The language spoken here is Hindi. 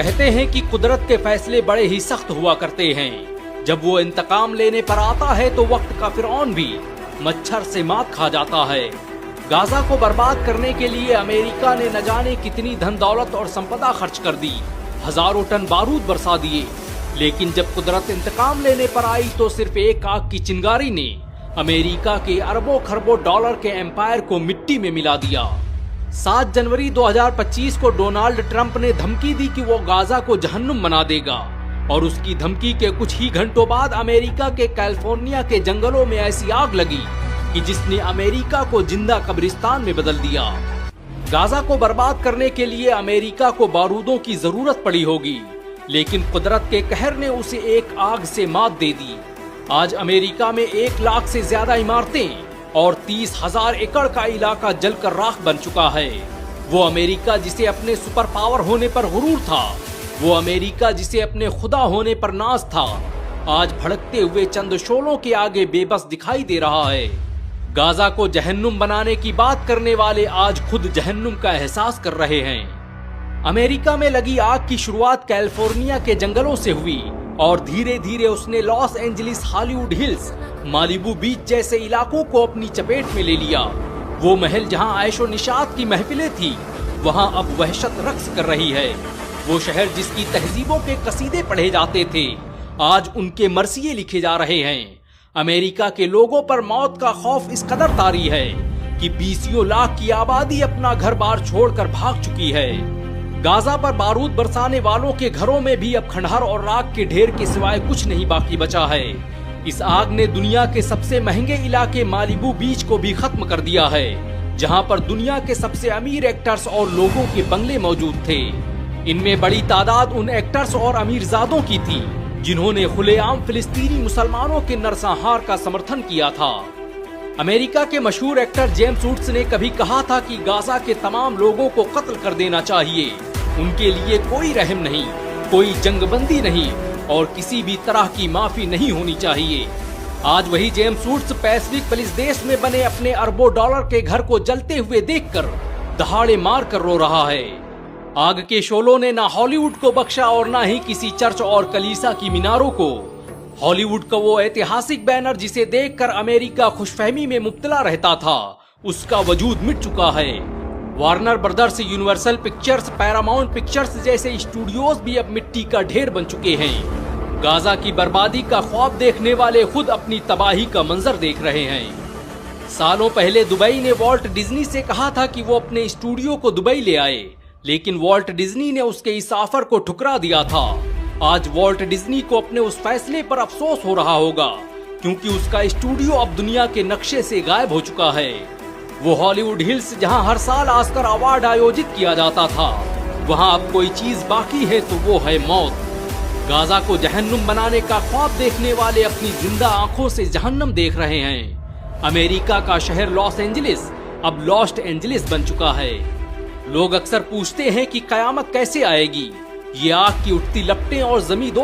कहते हैं कि कुदरत के फैसले बड़े ही सख्त हुआ करते हैं। जब वो इंतकाम लेने पर आता है तो वक्त का फिरौन भी मच्छर से मात खा जाता है। गाजा को बर्बाद करने के लिए अमेरिका ने न जाने कितनी धन दौलत और संपदा खर्च कर दी, हजारों टन बारूद बरसा दिए, लेकिन जब कुदरत इंतकाम लेने पर आई तो सिर्फ एक आग की चिंगारी ने अमेरिका के अरबों खरबों डॉलर के एम्पायर को मिट्टी में मिला दिया। 7 जनवरी 2025 को डोनाल्ड ट्रंप ने धमकी दी कि वो गाजा को जहन्नुम बना देगा, और उसकी धमकी के कुछ ही घंटों बाद अमेरिका के कैलिफोर्निया के जंगलों में ऐसी आग लगी कि जिसने अमेरिका को जिंदा कब्रिस्तान में बदल दिया। गाजा को बर्बाद करने के लिए अमेरिका को बारूदों की जरूरत पड़ी होगी, लेकिन कुदरत के कहर ने उसे एक आग से मात दे दी। आज अमेरिका में 1 लाख से ज्यादा इमारतें और 30,000 एकड़ का इलाका जलकर राख बन चुका है। वो अमेरिका जिसे अपने सुपर पावर होने पर गुरूर था, वो अमेरिका जिसे अपने खुदा होने पर नाज था, आज भड़कते हुए चंद शोलों के आगे बेबस दिखाई दे रहा है। गाजा को जहन्नुम बनाने की बात करने वाले आज खुद जहन्नुम का एहसास कर रहे हैं। अमेरिका में लगी आग की शुरुआत कैलिफोर्निया के जंगलों से हुई और धीरे धीरे उसने Los Angeles, Hollywood Hills, Malibu beach जैसे इलाकों को अपनी चपेट में ले लिया। वो महल जहां ऐशो निशात की महफिलें थी, वहां अब वहशत रक्स कर रही है। वो शहर जिसकी तहजीबों के कसीदे पढ़े जाते थे, आज उनके मरसिये लिखे जा रहे हैं। अमेरिका के लोगों पर मौत का खौफ इस कदर तारी है कि 20 लाख की आबादी अपना घर बार छोड़कर भाग चुकी है। गाजा पर बारूद बरसाने वालों के घरों में भी अब खंडहर और राख के ढेर के सिवाय कुछ नहीं बाकी बचा है। इस आग ने दुनिया के सबसे महंगे इलाके मालिबू बीच को भी खत्म कर दिया है, जहां पर दुनिया के सबसे अमीर एक्टर्स और लोगों के बंगले मौजूद थे। इनमें बड़ी तादाद उन एक्टर्स और अमीरजादों की थी जिन्होंने खुलेआम फिलिस्तीनी मुसलमानों के नरसंहार का समर्थन किया था। अमेरिका के मशहूर एक्टर जेम्स वुड्स ने कभी कहा था कि गाजा के तमाम लोगों को कत्ल कर देना चाहिए। उनके लिए कोई रहम नहीं, कोई जंगबंदी नहीं और किसी भी तरह की माफी नहीं होनी चाहिए। आज वही जेम्स वुड्स पैसिफिक पुलिस देश में बने अपने अरबों डॉलर के घर को जलते हुए देखकर दहाड़े मार कर रो रहा है। आग के शोलों ने ना हॉलीवुड को बख्शा और ना ही किसी चर्च और कलीसा की मीनारों को। हॉलीवुड का वो ऐतिहासिक बैनर जिसे देखकर अमेरिका खुशफहमी में मुब्तला रहता था, उसका वजूद मिट चुका है। Warner brothers, universal pictures, Paramount pictures जैसे स्टूडियोज भी अब मिट्टी का ढेर बन चुके हैं। गाजा की बर्बादी का ख्वाब देखने वाले खुद अपनी तबाही का मंजर देख रहे हैं। सालों पहले दुबई ने वॉल्ट डिज्नी से कहा था कि वो अपने स्टूडियो को दुबई ले आए, लेकिन वॉल्ट डिज्नी ने उसके इस ऑफर को ठुकरा दिया था। आज वॉल्ट डिज्नी को अपने उस फैसले पर अफसोस हो रहा होगा, क्योंकि उसका स्टूडियो अब दुनिया के नक्शे से गायब हो चुका है। वो हॉलीवुड हिल्स जहां हर साल ऑस्कर अवार्ड आयोजित किया जाता था, वहां अब कोई चीज बाकी है तो वो है मौत। गाजा को जहन्नुम बनाने का ख्वाब देखने वाले अपनी जिंदा आंखों से जहन्नम देख रहे हैं। अमेरिका का शहर लॉस एंजलिस अब लॉस्ट एंजलिस बन चुका है। लोग अक्सर पूछते हैं कि कयामत कैसे आएगी। ये आग की उठती लपटें और जमींदोज